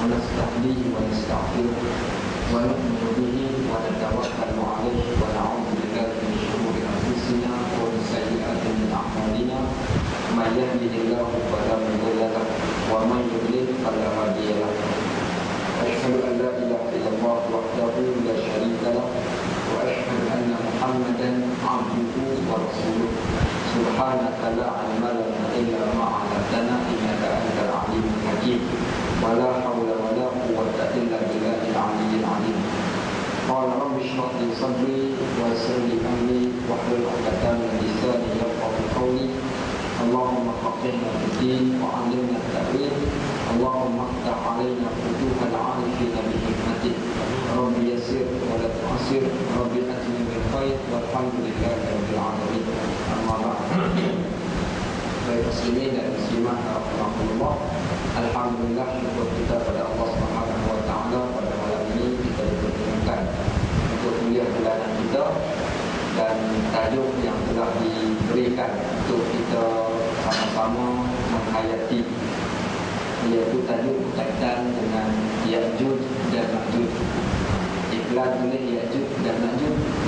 ونستهديه ونستغفره ونؤمن به ونتوكل عليه ونعوذ بالله من شرور أنفسنا ومن سيئات أعمالنا من يهده الله فلا مضل له ومن يضلل فلا هادي له أشهد أن لا إله إلا الله وحده لا شريك له وأشهد أن محمدا عبده ورسوله سبحانك لا علم لنا إلا ما علمتنا إنك أنت العليم الحكيم ولا حول ولا قوة إلا بالله العلي العليم قال رب اشرح لي صدري ويسر لي أمري واحلل عقدة من لساني يفقهوا قولي اللهم فقهنا في الدين وعلمنا التأويل اللهم افتح علينا فتوح العارفين بحكمتك رب يسر ولا تعسر رب أتمم بالخير والحمد لله رب العالمين أما بعد baik muslimin dan muslimat rahimahullah, alhamdulillah syukur kita pada Allah Subhanahu wa taala pada malam ini kita dipertemukan untuk kuliah bulanan kita dan tajuk yang telah diberikan untuk kita sama-sama menghayati iaitu tajuk berkaitan dengan Ya'juj dan Ma'juj. Iklan tulis Ya'juj dan Ma'juj T,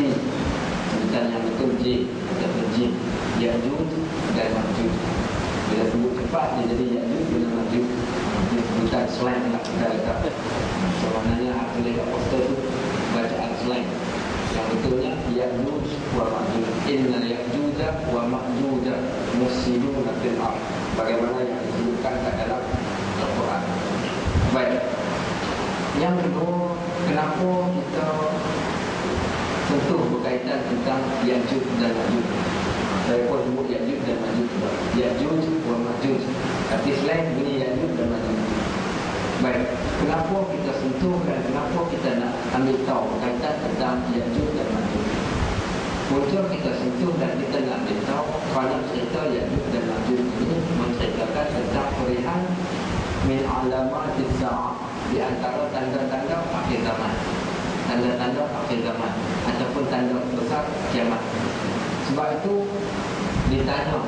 tulisan yang betul J atau J, Ya'juj dan Ma'juj. Bila sebut cepat dia jadi Ya'juj dan Ma'juj. Ini sebutan slang lah kita letak. Sebenarnya tulis kat poster tu bacaan slang. Yang betulnya Ya'juj wa Ma'juj. Inna Ya'juj wa Ma'juj mufsiduna fil ardh. Bagaimana yang disebutkan kat dalam Al-Quran. Baik. Yang kedua, kenapa kita sentuh berkaitan tentang Ya'juj dan Ma'juj? Saya pun sebut Ya'juj dan Ma'juj. Ya'juj wa Ma'juj. Tapi selain bunyi Ya'juj dan Ma'juj. Baik, kenapa kita sentuh dan kenapa kita nak ambil tahu berkaitan tentang Ya'juj dan Ma'juj? Punca kita sentuh dan kita nak ambil tahu kerana cerita Ya'juj dan Ma'juj ini menceritakan tentang perihan min alamatis sa'ah, di antara tanda-tanda akhir zaman, tanda-tanda akhir zaman ataupun tanda besar kiamat. Sebab itu ditanya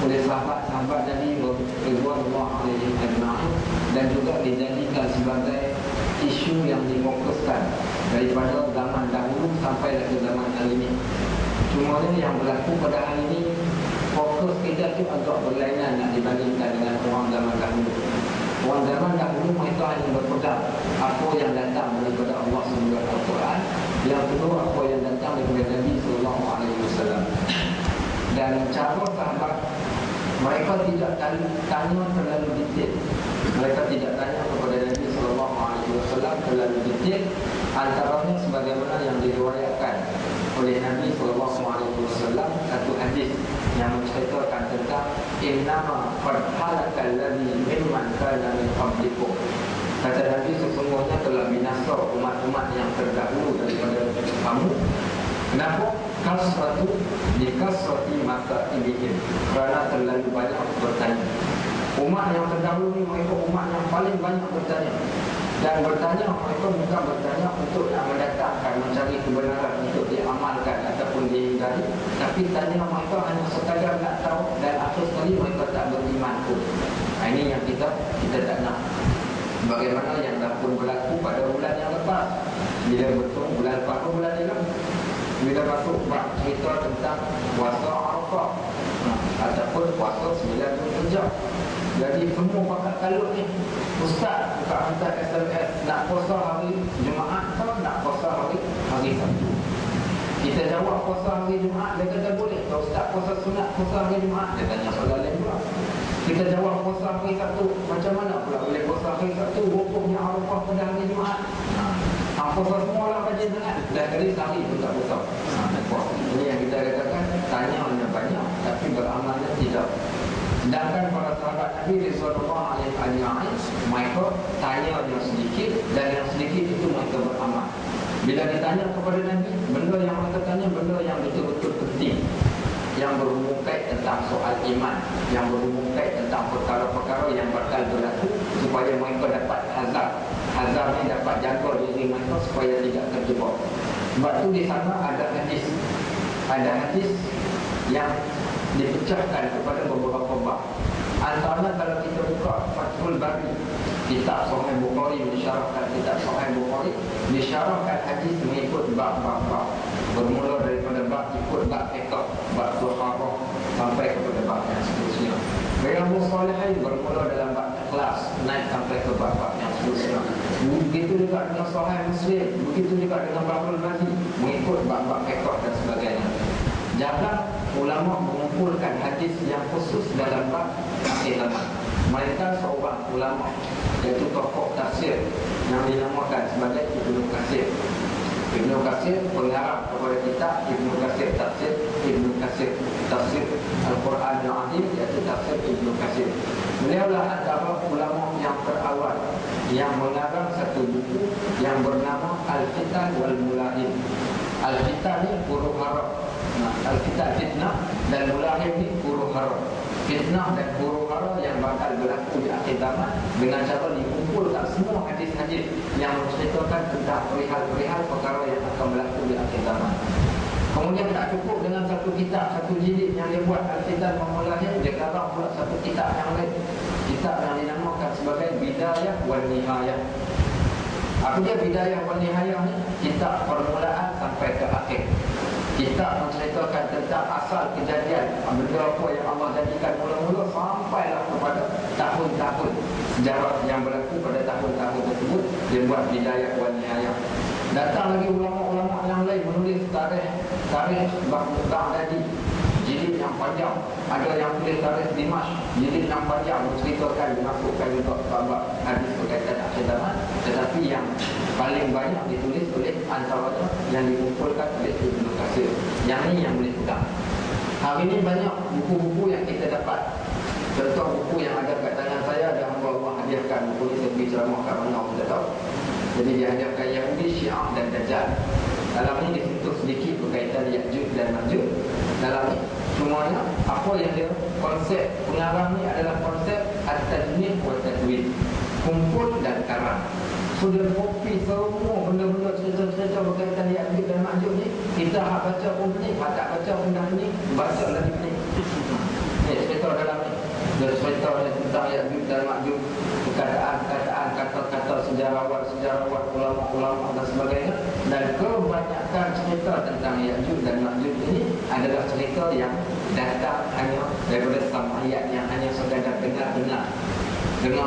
oleh sahabat-sahabat Nabi radhiyallahu anhum dan juga dijadikan sebagai isu yang difokuskan daripada zaman dahulu sampai ke zaman hari ini. Cuma yang berlaku pada hari ini fokus kita tu agak berlainan nak dibandingkan dengan orang zaman dahulu. Orang zaman dahulu mereka hanya berpegang apa yang datang daripada Allah SWT Al-Quran, yang kedua apa yang datang daripada Nabi SAW. Dan cara sahabat mereka tidak tanya terlalu detail. Mereka tidak tanya kepada Nabi SAW terlalu detail. Antaranya sebagaimana yang diriwayatkan oleh Nabi SAW satu hadis yang menceritakan tentang innama qad halakal ladzi mimman kana min qablikum. Kata Nabi, sesungguhnya telah binasa umat-umat yang terdahulu daripada kamu. Kenapa? Kasratu dikasrati masa ibihim, kerana terlalu banyak bertanya. Umat yang terdahulu ni mereka umat yang paling banyak bertanya. Dan bertanya mereka bukan bertanya untuk nak mendatangkan, mencari kebenaran untuk diamalkan ataupun dihindari, tapi tanya mereka hanya sekadar nak tahu dan akhir sekali mereka tak beriman pun. Ini yang kita tak nak. Bagaimana yang dah pun berlaku pada bulan yang lepas, bila betul bulan lepas bulan ini, bila masuk bab cerita tentang puasa Arafah ataupun puasa 9 Zulhijjah. Jadi semua pakat kalut ni, ustaz buka hantar SMS nak puasa hari Jumaat atau nak puasa hari Sabtu. Kita jawab puasa hari Jumaat, dia kata boleh. Kalau ustaz puasa sunat puasa hari Jumaat, dia tanya soalan lain pula. Kita jawab puasa hari Sabtu, macam mana pula boleh puasa hari Sabtu, hukumnya Arafah pada hari Jumaat? Puasa semua lah rajin sangat, dah kali sehari pun tak puasa. Ini yang kita katakan, tanya banyak tapi beramalnya tidak. Sedangkan para sahabat Nabi Rasulullah SAW, mereka tanya yang sedikit dan yang sedikit itu mereka beramal. Bila ditanya kepada Nabi, benda yang mereka tanya benda yang betul-betul penting, yang berhubung kait tentang soal iman, yang berhubung kait tentang perkara-perkara yang bakal berlaku supaya mereka dapat hazar ni dapat jaga diri mereka supaya tidak terjebak. Sebab tu di sana ada hadis yang dipecahkan kepada beberapa bab. Antaranya kalau kita buka Fathul Bari, kitab Sahih Bukhari, mensyarahkan kitab Sahih Bukhari, disyarahkan hadis mengikut bab-bab, bermula daripada bab ikut bab fiqh, bab taharah sampai kepada bab yang seterusnya. Riyadhus Shalihin bermula dalam bab ikhlas, naik sampai ke bab-bab yang seterusnya. Begitu juga dengan Sahih Muslim, begitu juga dengan Fathul Bari, mengikut bab-bab fiqh dan sebagainya. Jarang ulama mengumpulkan hadis yang khusus dalam bab akhir zaman. Mereka seorang ulama, iaitu tokoh tafsir yang dinamakan sebagai Ibnu Katsir. Ibnu Katsir pengarang kepada kitab Ibnu Katsir Tafsir, Ibnu Katsir Tafsir Al-Quran yang Azim, iaitu Tafsir Ibnu Katsir. Beliaulah antara ulama yang terawal yang mengarang satu buku yang bernama Al-Fitan wal Mulahin. Al-Fitan ni huruf hara. Al-Fitan fitnah dan Mulahin ni huruf hara. Fitnah dan huru hara yang bakal berlaku di akhir zaman dengan cara dikumpulkan semua hadis-hadis yang menceritakan tentang perihal-perihal perkara yang akan berlaku di akhir zaman. Kemudian tak cukup dengan satu kitab, satu jilid yang dia buat Al-Fitan Mulahin, dia garang pula satu kitab yang lain, kitab yang dinamakan sebagai Bidayah wal Nihayah. Apa dia Bidayah wal Nihayah ni? Kitab permulaan sampai ke akhir. Kitab menceritakan tentang asal kejadian benda apa yang Allah jadikan mula-mula sampailah kepada tahun-tahun sejarah yang berlaku pada tahun-tahun tersebut. Dia buat Bidayah wal Nihayah. Datang lagi ulama-ulama yang lain menulis tarikh Baghdadi, jilid yang panjang. Ada yang tulis tarikh Dimash, jilid yang panjang, menceritakan, dimasukkan juga bab hadis berkaitan akhir zaman. Tetapi yang paling banyak ditulis oleh antaranya yang dikumpulkan oleh Ibnu Katsir. Yang ni yang boleh pegang. Hari ini banyak buku-buku yang kita dapat. Contoh buku yang ada kat tangan saya, ada hamba Allah hadiahkan buku ni, saya pergi ceramah kat mana kita tahu. Jadi dia hadiahkan Yahudi, Syiah dan Dajjal. Dalam ni disentuh sedikit berkaitan Ya'juj dan Ma'juj. Dalam ni semuanya apa yang dia konsep pengarang ni adalah konsep at-tajmid wa tadwin, kumpul dan karang. So dia kopi semua benda-benda cerita-cerita berkaitan Ya'juj dan Ma'juj ni. Kita hak baca pun ni, hak tak baca pun dah ni, baca lagi ni. Ni cerita dalam ni. Dia cerita tentang Ya'juj dan Ma'juj, perkataan-perkataan, kata-kata sejarawan, ulama-ulama dan sebagainya. Dan kebanyakan cerita tentang Ya'juj dan Ma'juj ini adalah cerita yang datang hanya daripada sam'iyat, yang hanya sekadar dengar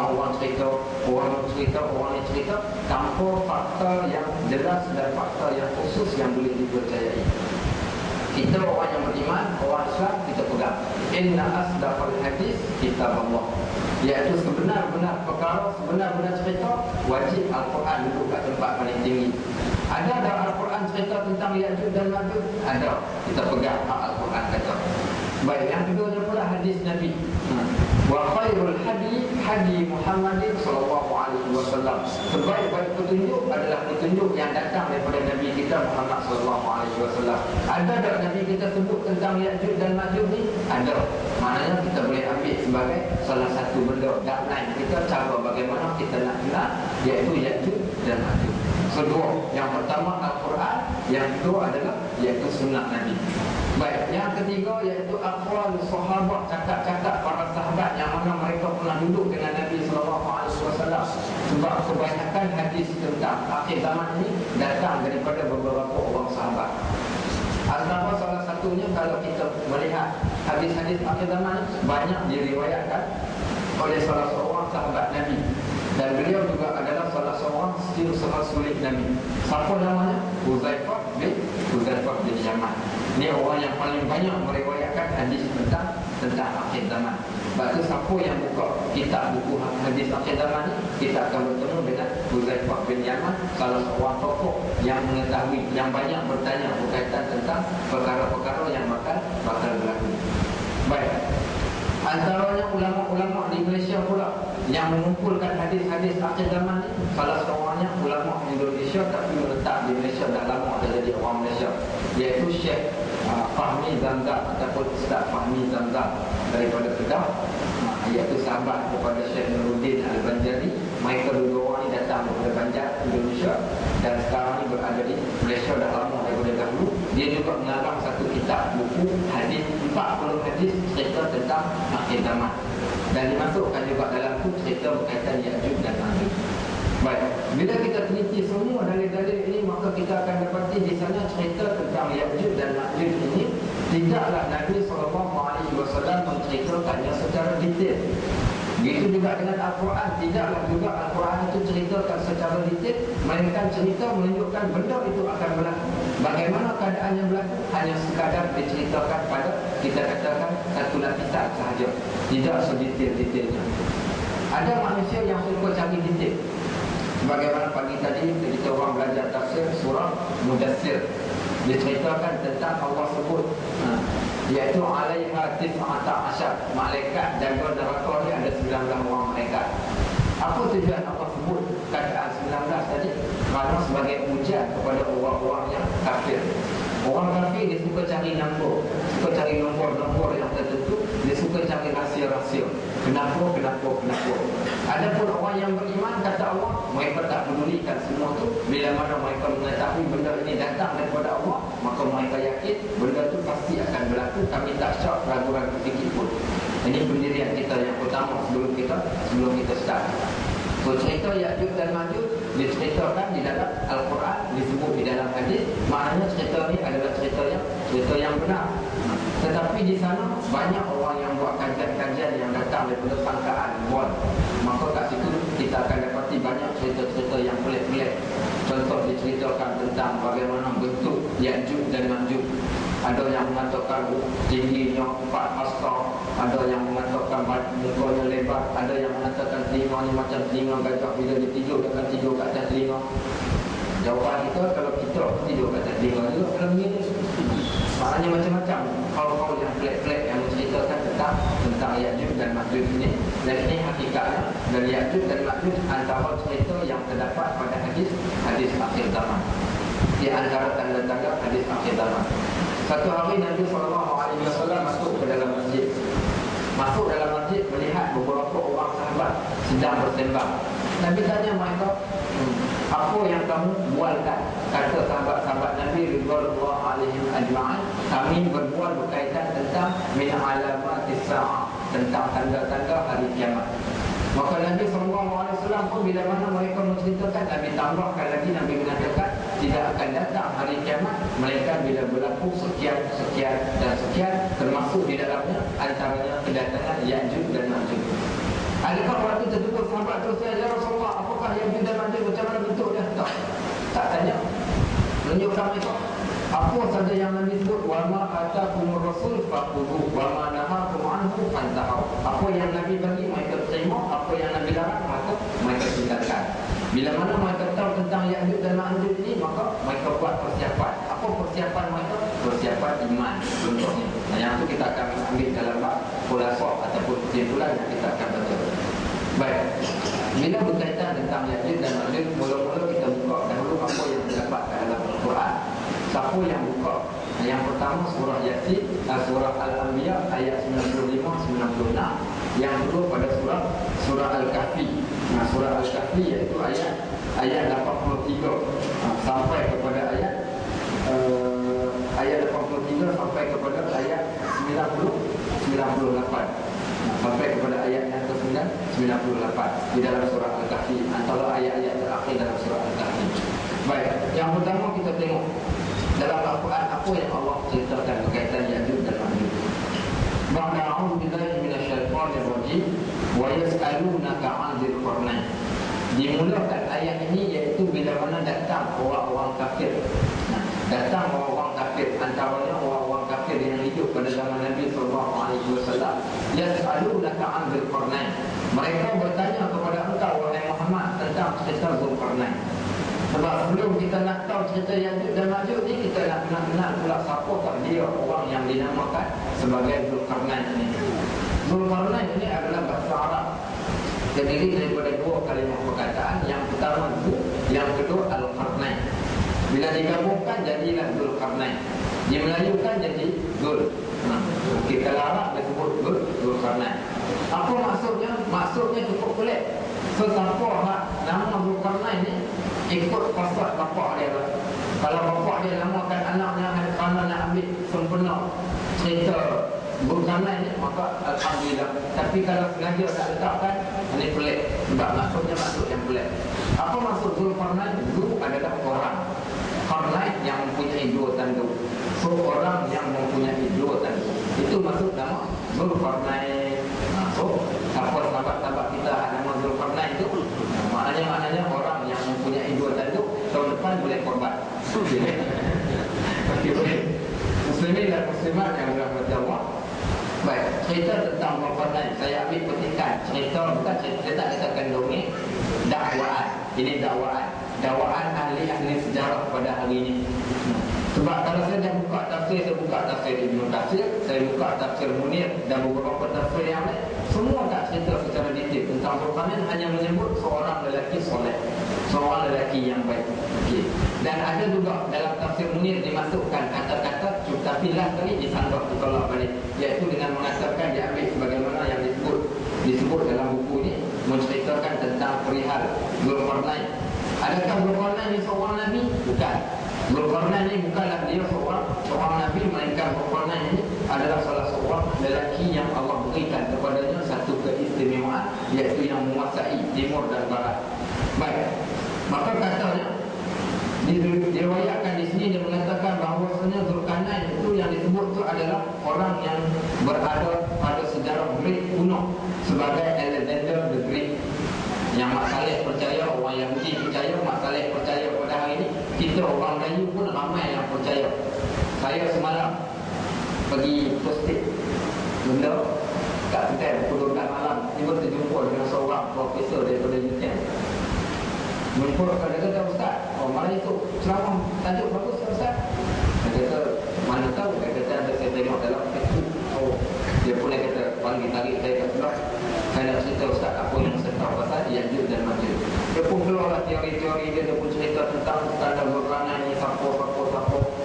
orang cerita, orang ni cerita tanpa fakta yang jelas dan fakta yang khusus yang boleh dipercayai. Kita orang yang beriman, orang Islam, kita pegang inna asdaqal hadis kitab Allah, iaitu sebenar-benar perkara, sebenar-benar cerita, wajib Al-Quran duduk kat tempat paling tinggi. Ada tak Al-Quran cerita tentang Ya'juj dan Ma'juj? Ada. Kita pegang Al-Quran kata. Baik, yang keduanya pula hadis Nabi. Wa khairul hadi Muhammadin sallallahu alaihi wasallam. Sebaik-baik petunjuk adalah petunjuk yang datang daripada Nabi kita Muhammad sallallahu alaihi wasallam. Ada tak Nabi kita sebut tentang Ya'juj dan Ma'juj ni? Ada. Maknanya kita boleh ambil sebagai salah satu benda guideline kita, cara bagaimana kita nak kenal iaitu Ya'juj dan Ma'juj. Kedua, yang pertama Al-Quran, yang kedua adalah iaitu sunnah Nabi. Baik, yang ketiga iaitu aqwal sahabat, cakap-cakap para sahabat yang mana mereka pernah duduk dengan Nabi SAW. Sebab kebanyakan hadis tentang akhir zaman ini datang daripada beberapa orang sahabat. Antara salah satunya, kalau kita melihat hadis-hadis akhir zaman, banyak diriwayatkan oleh salah seorang sahabat Nabi. Dan beliau juga adalah salah seorang sulit Nabi. Siapa namanya? Huzaifah bin Yaman. Ini orang yang paling banyak meriwayatkan hadis tentang akhir zaman. Sebab itu siapa yang buka kitab buku hadis akhir zaman ni, kita akan bertemu dengan Huzaifah bin Yaman, salah seorang tokoh yang mengetahui, yang banyak bertanya berkaitan tentang perkara-perkara yang bakal berlaku. Baik, antaranya ulama-ulama di Malaysia pula yang mengumpulkan hadis-hadis akhir zaman ni, salah seorangnya ulama Indonesia tapi menetap di Malaysia dah lama, dah jadi orang Malaysia, iaitu Syekh Fahmi Zamzam ataupun Ustaz Fahmi Zamzam daripada Kedah, iaitu sahabat kepada Syekh Nuruddin Al-Banjari. Mereka dua orang ni datang daripada Banjar, Indonesia, dan sekarang ni berada di Malaysia dah lama daripada dahulu. Dia juga mengarang satu kitab buku hadis, 40 hadis cerita tentang akhir zaman. Dan dimasukkan juga dalam tu cerita berkaitan Ya'juj dan Ma'juj. Baik, bila kita teliti semua dalil-dalil ini, maka kita akan dapati di sana cerita tentang Ya'juj dan Ma'juj ini tidaklah Nabi SAW menceritakannya secara detail. Begitu juga dengan Al-Quran, tidaklah juga Al-Quran itu ceritakan secara detail, melainkan cerita menunjukkan benda itu akan berlaku. Bagaimana keadaannya berlaku hanya sekadar diceritakan pada, kita katakan, satu lapisan sahaja, tidak sedetail-detailnya. Ada manusia yang suka cari detail. Sebagaimana pagi tadi kita orang belajar tafsir surah Mudassir, diceritakan tentang Allah sebut iaitu alaiha tis'ata asyar, malaikat jaga neraka ni ada 19 orang malaikat. Apa tujuan Allah sebut keadaan 19 tadi? Kerana sebagai ujian kepada orang-orang yang kafir. Orang kafir dia suka cari nombor, suka cari nombor-nombor yang tertentu, dia suka cari rahsia-rahsia. Kenapa? Adapun orang yang beriman, kata Allah, mereka tak pedulikan semua tu. Bila mana mereka mengetahui benda ini datang daripada Allah, maka mereka yakin benda tu pasti akan berlaku. Kami tak syak ragu-ragu sedikit pun. Ini pendirian kita yang pertama sebelum kita start. So, cerita Ya'juj dan Ma'juj diceritakan di dalam Al-Quran, disebut di dalam hadis. Maknanya cerita ni adalah cerita yang benar. Tetapi di sana banyak orang yang buat kajian-kajian yang datang daripada sangkaan buat. Maka kat situ kita akan dapati banyak cerita-cerita yang pelik-pelik. Contoh diceritakan tentang bagaimana bentuk Ya'juj dan Ma'juj. Ada yang mengatakan tingginya 4 hasta, ada yang mengatakan mukanya lebar, ada yang mengatakan telinga ni macam telinga gajah bila dia tidur, dia akan tidur kat atas telinga. Jawapan kita, kalau kita tidur kat atas telinga juga dalam ni. Maknanya macam-macam hal-hal yang pelik-pelik yang menceritakan tentang Ya'juj dan Ma'juj ini. Dan ini hakikatnya, dan Ya'juj dan Ma'juj antara cerita yang terdapat pada hadis akhir zaman. Di antara tanda-tanda hadis akhir zaman. Satu hari Nabi SAW masuk ke dalam masjid. Masuk dalam masjid melihat beberapa orang sahabat sedang bersembang. Nabi tanya mereka, apa yang kamu bualkan? Kata sahabat-sahabat Nabi radhiyallahu alaihim ajma'in, kami berbual berkaitan tentang min alamatis sa'ah, tentang tanda-tanda hari kiamat. Maka Nabi SAW pun bila mana mereka menceritakan, Nabi tambahkan lagi, Nabi mengatakan tidak akan datang hari kiamat melainkan bila berlaku sekian dan sekian, termasuk di dalamnya antaranya kedatangan Ya'juj dan Ma'juj. Adakah waktu tertentu sahabat tu saya, ya Rasulullah, apakah Ya'juj dan Ma'juj, macam mana bentuknya? Tak tanya. Menunjukkan mereka apa saja yang Nabi sebut, wa ma atakumur rasul faqulu wa ma nahakum anhu fantahu. Apa yang Nabi bagi mereka terima, apa yang Nabi larang maka mereka tinggalkan. Bila mana mereka tahu tentang Ya'juj dan Ma'juj ini, maka mereka buat persiapan. Apa persiapan mereka? Persiapan iman contohnya. Nah, yang itu kita akan ambil dalam bab khulasah ataupun kesimpulan yang kita akan baca. Baik. Bila berkaitan tentang Ya'juj dan Ma'juj, mula-mula kita buka dahulu apa yang terdapat dalam Al-Quran. Siapa yang buka? Yang pertama surah Yasin, surah Al-Anbiya ayat 95-96. Yang kedua pada surah Al-Kahfi. Nah, surah Al-Kahfi iaitu ayat 83 sampai kepada ayat 83 sampai kepada ayat 98. Sampai kepada ayat yang ke-9 98 di dalam surah Al-Kahfi, antara ayat-ayat terakhir dalam surah Al-Kahfi. Baik, yang pertama kita tengok dalam Al-Quran apa yang Allah ceritakan berkaitan Ya'juj dan Ma'juj. A'udzu billahi minasyaitonir rajim wa yas'alunaka 'anil qarnain. Dimulakan ayat ini iaitu bila mana datang orang-orang kafir. Datang orang-orang kafir, antaranya orang-orang kafir yang hidup pada zaman Nabi SAW. Yas'alunaka 'anil qarnain. Mereka bertanya kepada engkau wahai Muhammad tentang cerita Zulkarnain. Sebab sebelum kita nak tahu cerita Ya'juj dan Ma'juj ni, kita nak kenal pula siapakah dia orang yang dinamakan sebagai Zulkarnain ini. Zulkarnain ini adalah bahasa Arab, terdiri daripada dua kalimah perkataan. Yang pertama Zu, yang kedua Al-Qarnain. Bila digabungkan jadilah Zulkarnain. Dimelayukan jadi Zul. Kita Arab disebut Zulkarnain. Apa maksudnya? Maksudnya cukup pelik. So, siapa nama Zulkarnain ni ikut pasal bapak dia lah. Kalau bapak dia namakan anaknya sempurna cerita Zulkarnain ni, maka alhamdulillah. Tapi kalau sengaja tak letakkan, ini pelik. Sebab maksudnya maksud yang pelik. Apa maksud Zulkarnain? Zul adalah orang, Qarnain yang mempunyai dua tanduk. So orang yang mempunyai dua tanduk, itu maksud nama Zulkarnain. So apa sahabat-sahabat kita nama Zulkarnain itu, maknanya orang yang mempunyai dua tanduk. Tahun depan boleh korban. Okey, boleh. Muslimin dan muslimat yang dirahmati Allah. Baik, cerita tentang Zulkarnain saya ambil petikan. Cerita bukan cerita, tak katakan dongeng, dakwaan. Ini dakwaan ahli-ahli sejarah pada hari ini. Sebab kalau saya dah buka tafsir, saya buka tafsir Ibnu Katsir, saya buka tafsir Munir dan beberapa tafsir yang lain, semua tak cerita secara detail tentang Zulkarnain, hanya menyebut seorang lelaki soleh, seorang lelaki yang baik. Okey. Dan ada juga dalam tafsir Munir dimasukkan kata-kata tapi last kali disandar ditolak balik, iaitu dengan mengatakan diambil sebagaimana yang disebut dalam buku ini, menceritakan tentang perihal Zulkarnain. Adakah Zulkarnain ini seorang nabi? Bukan. Zulkarnain ini bukanlah dia seorang nabi, melainkan Zulkarnain ini adalah salah seorang lelaki yang Allah berikan kepadanya satu keistimewaan, iaitu yang menguasai timur dan barat. Baik, maka katanya diriwayatkan di sini, dia mengatakan bahawasanya Zulkarnain itu yang disebut itu adalah orang yang berada pada sejarah Greek kuno sebagai Alexander the Great. Yang Mak Saleh percaya, orang Yahudi percaya, Mak Saleh percaya pada hari ini, kita orang Melayu pun ramai yang percaya. Saya semalam pergi posted benda kat kedai pukul 12 malam, tiba terjumpa dengan seorang profesor daripada UTM. Jumpa kata-kata, Ustaz, malam itu ceramah tajuk bagus Ustaz. Dia kata, mana tahu? Dia kata, ada saya tengok dalam Facebook. Dia pun kata, panggil tarik saya kat sebelah. Saya nak cerita Ustaz apa yang saya tahu pasal Ya'juj dan Ma'juj. Dia pun keluarlah teori-teori dia. Dia pun cerita tentang standar Zulkarnain ni, siapa.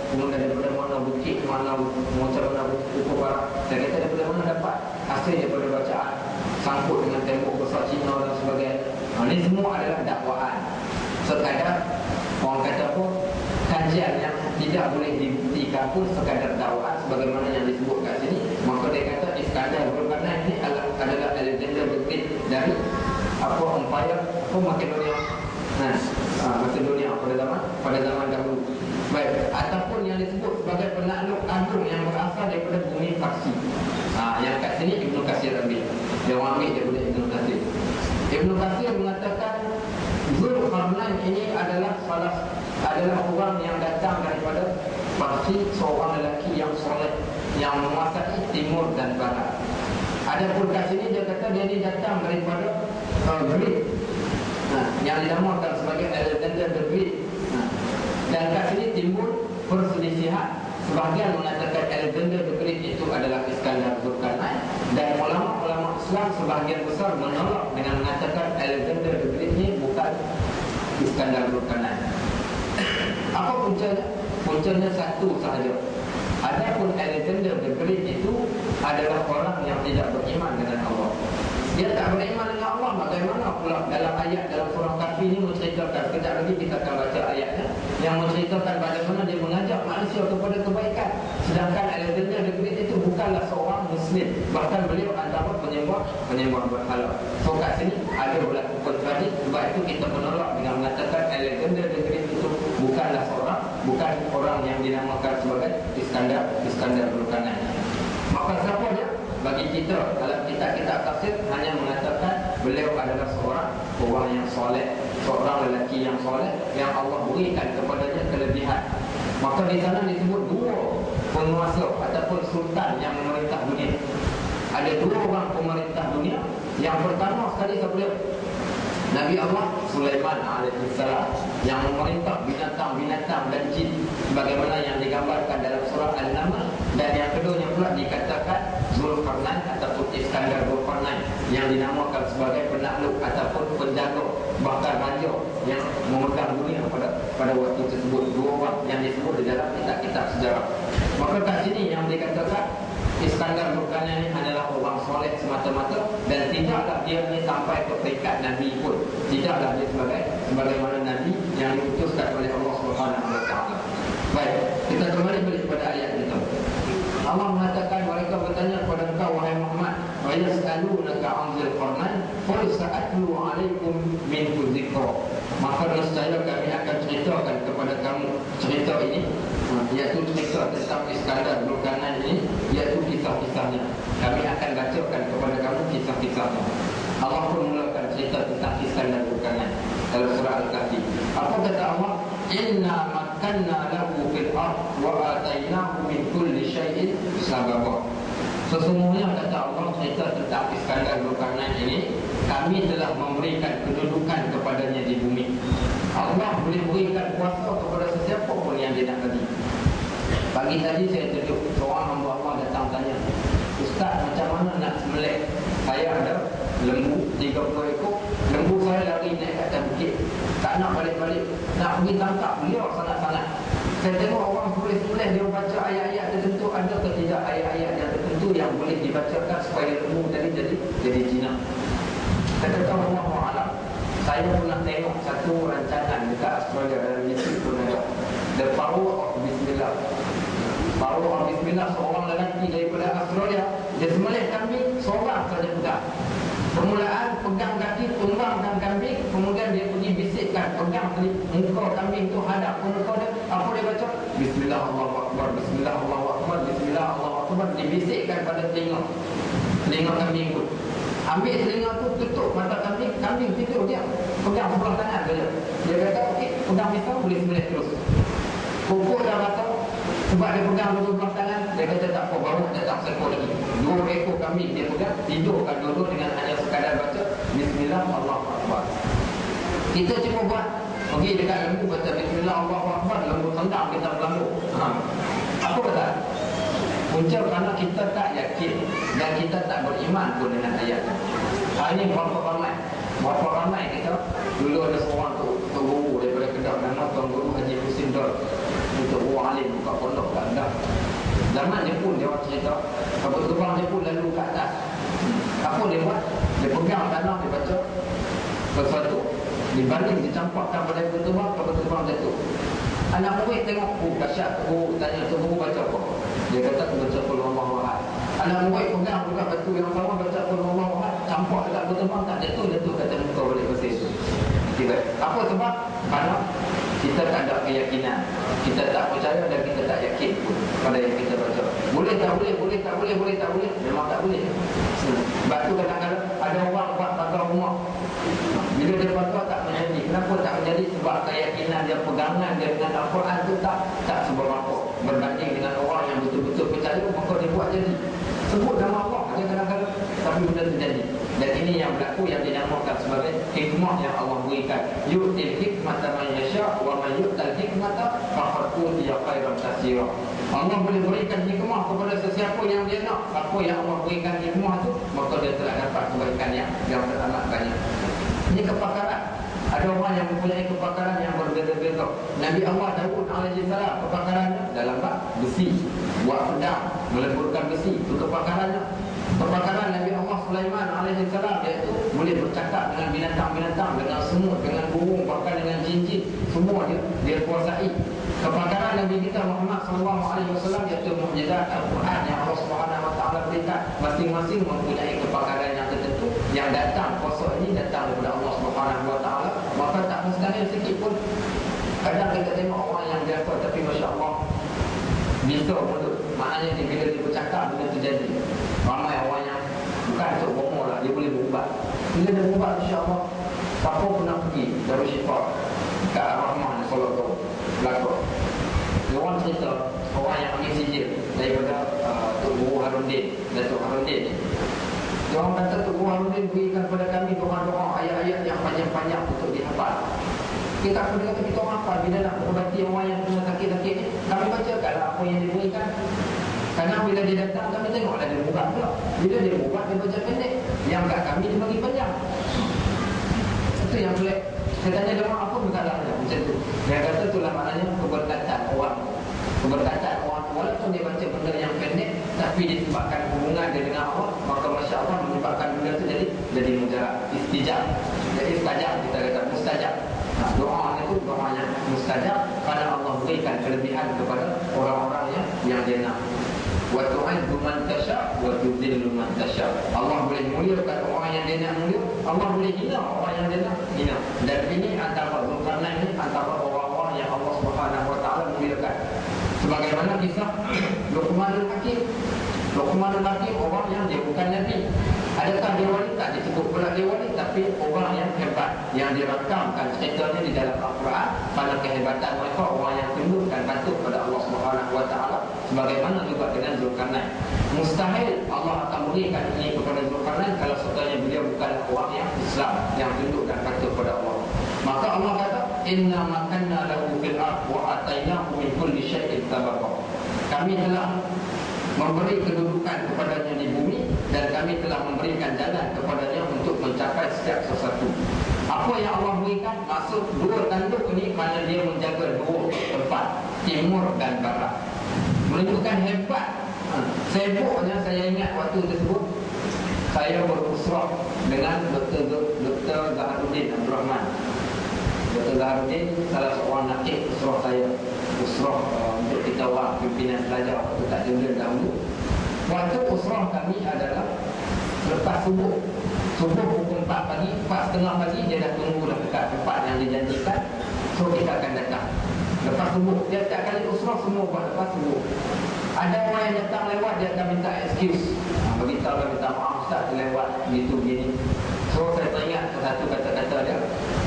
Kemudian daripada mana bukit, macam mana bukit barang. Saya kata daripada mana dapat hasil daripada bacaan, sangkut dengan tembok besar Cina dan sebagainya. Ini semua adalah dakwaan, sekadar orang kata apa, kajian yang tidak boleh dibuktikan pun, sekadar dakwaan sebagaimana yang disebut kat sini. Maka dia kata Iskandar Zulkarnain ini adalah Alexander the Great dari empire Makedonia. Makedonia pada zaman dahulu. Baik, ataupun yang disebut sebagai penakluk agung yang berasal daripada bumi Parsi. Yang kat sini Ibnu Katsir ambil. Dia orang ambil daripada Ibnu Katsir. Ibnu Katsir mengatakan Zulkarnain ini adalah orang yang datang daripada Parsi, seorang lelaki yang soleh, yang menguasai timur dan barat. Adapun kat sini dia kata dia ni datang daripada Greek, yang dinamakan sebagai Alexander the Great. Dan kat sini timbul perselisihan. Sebahagian mengatakan Alexander the Great itu adalah Iskandar Zulkarnain, dan ulama-ulama Islam sebahagian besar menolak dengan mengatakan Alexander the Great ini bukan Iskandar Zulkarnain. Apa puncanya? Puncanya satu sahaja. Adapun Alexander the Great itu adalah orang yang tidak beriman dengan Allah. Dia tak beriman dengan Allah. Bagaimana pula dalam ayat dalam surah Kahfi ini menceritakan, sekejap lagi kita akan baca ayatnya, yang menceritakan bagaimana dia mengajak manusia kepada kebaikan. Sedangkan Alexander the Great itu bukanlah seorang Muslim, bahkan beliau antara penyembah berhala. So kat sini ada berlaku kontradiksi. Sebab itu kita menolak dengan mengatakan Alexander the Great itu bukan orang yang dinamakan sebagai Iskandar Zulkarnain. Maka siapa dia? Bagi kita dalam kitab-kitab tafsir hanya mengatakan beliau adalah orang yang soleh, seorang lelaki yang soleh yang Allah berikan kepadanya kelebihan. Maka di sana disebut dua penguasa ataupun sultan yang memerintah dunia. Ada dua orang pemerintah dunia. Yang pertama sekali sebelum Nabi Allah Sulaiman alaihissalam, yang memerintah binatang-binatang dan jin sebagaimana yang digambarkan dalam surah An-Naml. Dan yang keduanya pula dikatakan Zulkarnain ataupun Iskandar Zulkarnain, yang dinamakan sebagai penakluk ataupun penjaga, bahkan raja yang memegang dunia pada waktu tersebut. Dua orang yang disebut di dalam kitab-kitab sejarah. Maka kat sini yang dikatakan Iskandar Zulkarnain ini adalah orang soleh semata-mata, dan tidaklah dia ni sampai ke peringkat Nabi pun. Tidaklah dia sebagaimana Nabi yang diutuskan oleh Allah Subhanahu Wa Taala. Baik, kita kembali balik pada ayat kita. Allah mengatakan, mereka bertanya kepada engkau wahai Muhammad, wa yas'alunaka 'anil qarnain qul sa'atlu 'alaikum minhu dzikra. Maka nescaya kami akan ceritakan kepada kamu cerita ini, iaitu cerita tentang Iskandar Zulkarnain ini, iaitu kisah-kisahnya. Kami akan bacakan kepada kamu kisah-kisahnya. Allah pun mulakan cerita tentang Iskandar Zulkarnain dalam surah Al-Kahfi. Apa kata Allah? Inna makanna lahu fil ard wa atainahu min kulli syai'in sababa. Sesungguhnya kata Allah, cerita tentang Iskandar Zulkarnain ini, kami telah memberikan kedudukan kepadanya di bumi. Allah boleh berikan kuasa kepada sesiapa pun yang dia nak bagi. Pagi tadi saya tunjuk seorang hamba Allah datang tanya, Ustaz, macam mana nak sembelih? Saya ada lembu 30 ekor. Lembu saya lari naik ke atas bukit, tak nak balik-balik, nak pergi tangkap, liar sangat-sangat. Saya tengok orang tulis dia baca ayat-ayat tertentu, ada ke tidak ayat-ayat yang tertentu yang boleh dibacakan supaya lembu tadi jadi jinak. Kata Allah Alam, saya pernah tengok satu rancangan dekat Australia, dalam YouTube pun ada, The Power of Bismillah. Power of Bismillah, seorang lelaki daripada Australia, dia sembelih kambing seorang saja pegang. Permulaan pegang kaki, tumbangkan kambing, kemudian dia pergi bisikkan, pegang muka kambing tu, hadap ke muka dia. Apa dia baca? Bismillah Allahu Akbar, Bismillah Allahu Akbar, Bismillah Allahu Akbar. Dibisikkan pada telinga kambing tu. Ambil telinga tu, tutup mata kambing, kambing tidur dia, pegang sebelah kanan saja. Dia kata, okey, pegang pisau boleh sembelih terus. Pokok dah rata, sebab dia pegang dua belah tangan, dia kata tak apa, baru datang seekor lagi. 2 ekor kambing dia pegang, tidurkan dua-dua dengan hanya sekadar baca Bismillah Allahu Akbar. Kita cuma buat, pergi dekat lembu baca Bismillah Allahu Akbar, lembu tendang kita berlambu. Apa kata? Punca kerana kita tak yakin dan kita tak beriman pun dengan ayat. Hari ini berapa ramai kita. Dulu ada seorang tu guru daripada Kedah, nama Tuan Guru Haji Husin Dor, untuk guru alim buka pondok kat Kedah. Zaman dia pun dia cerita, kapal terbang dia pun lalu ke atas. Apa dia buat? Dia pegang tanah, dia baca sesuatu, dibanding dicampakkan pada kapal terbang jatuh. Anak murid tengok, dahsyat. Tanya tu guru baca apa? Dia kata baca Qul Huwallahu Ahad. Anak murid pegang juga batu yang sama, baca Qul Huwallahu Ahad, campak dekat kapal terbang, tak jatuh kata muka balik pasir tu. Apa sebab? Kerana kita tak ada keyakinan, kita tak percaya dan kita tak yakin pun pada yang kita baca. Boleh tak boleh, memang tak boleh. Sebab tu kadang-kadang ada orang buat pagar rumah, bila dia pagar tak menjadi. Kenapa tak menjadi? Sebab keyakinan dia, pegangan dia dengan Al-Quran tu tak seberapa berbanding dengan orang yang betul-betul percaya, maka dia buat jadi. Sebut nama Allah dia kadang-kadang, tapi benda terjadi. Dan ini yang berlaku, yang dinamakan sebagai hikmah yang Allah berikan. Yu'til hikmata man yasha' wa man yu'tal hikmata faqad utiya khairan katsira. Allah boleh berikan hikmah kepada sesiapa yang dia nak. Apa yang Allah berikan hikmah tu, maka dia telah dapat kebaikan yang teramat banyak. Ini kepakaran. Ada orang yang mempunyai kepakaran yang berbeza-beza. Nabi Allah Daud alaihissalam, kepakarannya dalam bab besi, buat pedang, melemburkan besi, itu kepakarannya. Kepakaran Nabi Allah Sulaiman alaihissalam, iaitu boleh bercakap dengan binatang-binatang, dengan semut, dengan burung, bahkan dengan jin-jin, semua dia kuasai. Kepakaran Nabi kita Muhammad SAW, iaitu mukjizat Al-Quran yang Allah Subhanahu Wa Taala berikan, masing-masing mempunyai kepakaran yang tertentu. Yang datang kuasa ini datang daripada Allah Subhanahu Wa Taala, maka tak mustahil sikit pun. Kadang kita tengok orang yang biasa tapi Masya Allah bisa mulut, maknanya bila dia bercakap benda terjadi. Ramai orang yang bukan untuk bohong lah, dia boleh berubat. Bila dia berubat, Masya Allah, siapa pernah pergi Darul Syifa kat Ar-Rahman Solat tu belakang, dia orang cerita orang yang ambil sijil daripada Tok Guru Haruddin, Datuk Haruddin. Dia orang kata Tok Guru Haruddin berikan kepada kami doa-doa, ayat-ayat yang panjang-panjang untuk dihafal. Kita akan kata kita orang hafal. Bila nak berbati orang yang punya sakit-sakit ni, kami bacakanlah apa yang diberikan. Kerana bila dia datang, kami tengoklah dia buka pula. Bila dia buka, dia baca pendek. Yang kat kami, dia bagi panjang. Itu yang boleh. Saya tanya dia orang apa berkalahnya macam tu. Dia kata itulah maknanya keberkatan orang. Keberkatan orang, walaupun dia baca benda yang pendek, tapi disebabkan hubungan dia dengan Allah, maka Masya Allah menyebabkan benda tu jadi mujarab, istijab. Jadi istajab, kita kata mustajab. Doa itu doa yang mustajab, karena Allah berikan kelebihan kepada orang-orang yang dia nak. Wa tu'izzu man tasha' wa tudhillu man tasha'. Allah boleh muliakan orang yang dia nak mulia, Allah boleh hina orang yang dia nak hina. Dan ini antara Zulkarnain ini antara orang-orang yang Allah Subhanahu wa taala muliakan. Sebagaimana kisah Luqmanul Hakim. Luqmanul Hakim orang yang dia bukan nabi. Adakah dia wali? Tak disebut pula dia wali, tapi orang yang hebat, yang dirakamkan ceritanya di dalam Al-Quran pada kehebatan mereka, orang yang tunduk dan patuh pada Allah Subhanahu wa taala. Sebagaimana juga dengan Zulkarnain. Mustahil Allah akan berikan ini kepada Zulkarnain kalau sekiranya beliau bukan orang yang Islam, yang tunduk dan patuh pada Allah. Maka Allah kata, inna makanna lahu fil ardh wa atainahu min kulli syai'in sababa. Kami telah memberi kedudukan kepadanya di bumi dan kami telah memberikan jalan kepadanya untuk mencapai setiap sesuatu. Apa yang Allah berikan? Maksud dua tanduk ini kerana dia menjaga dua tempat, timur dan barat. Menunjukkan hebat. Sibuknya saya ingat waktu tersebut saya berusrah dengan Dr. Zaharuddin Abdul Rahman. Dr. Zaharuddin salah seorang nakib usrah saya. Usrah untuk kita orang pimpinan pelajar waktu tak jauh dahulu. Waktu usrah kami adalah lepas subuh. Subuh pukul 4 pagi, 4:30 pagi dia dah tunggu dah dekat tempat yang dijanjikan. So kita akan datang lepas subuh. Dia tak kali usrah semua buat lepas subuh. Ada orang yang datang lewat, dia akan minta excuse, beritahu dan minta maaf Ustaz lewat gitu gini. So saya teringat satu kata-kata dia.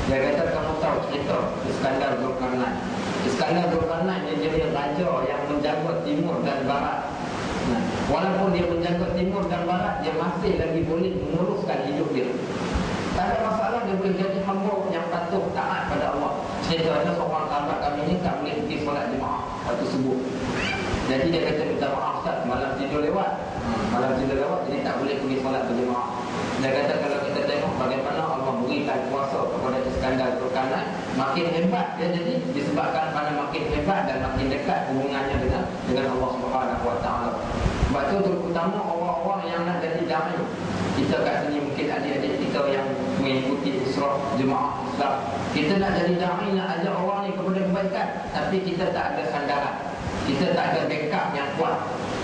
Dia kata, kamu tahu cerita Iskandar Zulkarnain. Iskandar Zulkarnain dia jadi raja yang menjaga timur dan barat. Walaupun dia menjaga timur dan barat, dia masih lagi boleh menguruskan hidup dia. Tak ada masalah, dia boleh jadi hamba yang patuh, taat pada Allah. Ceritanya seorang sahabat kami ni tak boleh pergi solat jemaah waktu subuh. Jadi dia kata, minta maaf Ustaz, malam tidur lewat. Jadi tak boleh pergi solat berjemaah. Dia kata, kalau kita tengok bagaimana Allah berikan kuasa kepada Iskandar Zulkarnain, makin hebat dia jadi disebabkan pada makin hebat dan makin dekat hubungannya dengan Allah Subhanahu wa taala. Sebab itu terutama orang-orang yang nak jadi dai. Kita kat sini mungkin adik-adik kita yang mengikuti usrah jemaah Islam. Kita nak jadi dai, nak ajak orang ni kepada kebaikan, tapi kita tak ada sandaran. Kita tak ada backup yang kuat.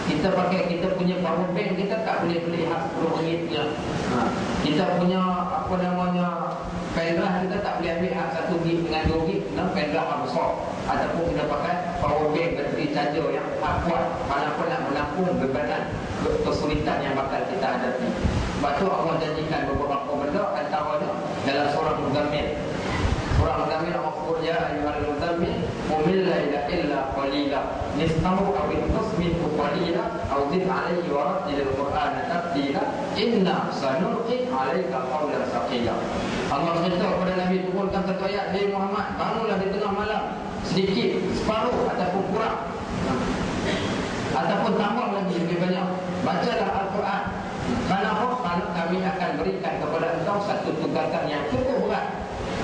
Kita pakai kita punya power bank, kita tak boleh beli RM10 punya. Kita punya apa namanya pendrive, kita tak boleh ambil RM1 dengan RM2 pendrive yang besar. Ataupun kita pakai power bank bateri charger yang kuat, walaupun nak menampung bebanan kesulitan yang bakal kita hadapi. Sebab tu Allah janjikan beberapa benda, antaranya dalam surah Muzammil. Surah Muzammil Allah sebut, ya ayyuhal muzammil qumil laila illa qalila nisfahu aw inqus minhu qalila aw zid alayhi wa rattilil qur'ana tartila inna sanulqi 'alaika qawlan thaqila. Allah cerita kepada Nabi, turunkan satu ayat, hey Muhammad, bangunlah di tengah malam sedikit, separuh ataupun kurang, ataupun tambah lagi lebih banyak, bacalah Al-Quran. Kenapa? Kerana kami akan berikan kepada engkau satu tugasan yang cukup berat.